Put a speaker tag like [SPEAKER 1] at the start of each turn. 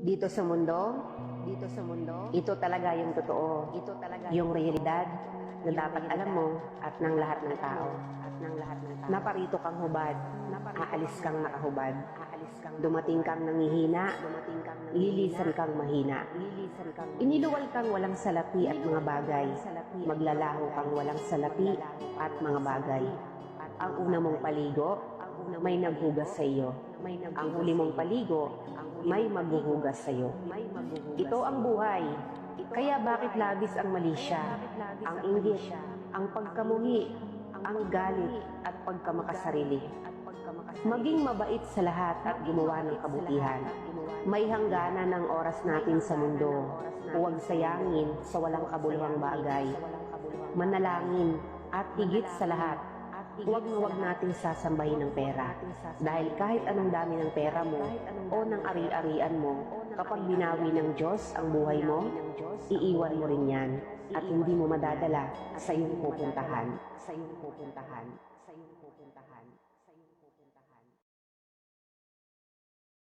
[SPEAKER 1] Dito sa mundo, ito talaga yung totoo. Yung realidad na dapat alam mo at ng lahat ng tao. Naparito kang hubad, aalis kang nakahubad. Dumating kang nangihina, lilisan kang mahina. Iniluwal kang walang salapi at mga bagay. Maglalaho kang walang salapi at mga bagay. Ang una mong paligo, may naghugas sa iyo. Ang huli mong paligo, may maghuhugas sa iyo. Ito ang buhay. Kaya bakit labis ang malisya, ang inggit, ang pagkamuhi, ang galit at pagkamakasarili. Maging mabait sa lahat at gumawa ng kabutihan. May hangganan ng oras natin sa mundo. Huwag sayangin sa walang kabuluhang bagay. Manalangin at higit sa lahat, huwag na huwag nating sasambahin ng pera. Dahil kahit anong dami ng pera mo o ng ari-arian mo, kapag binawi ng Diyos ang buhay mo, iiwan mo rin yan at hindi mo madadala sa iyong pupuntahan.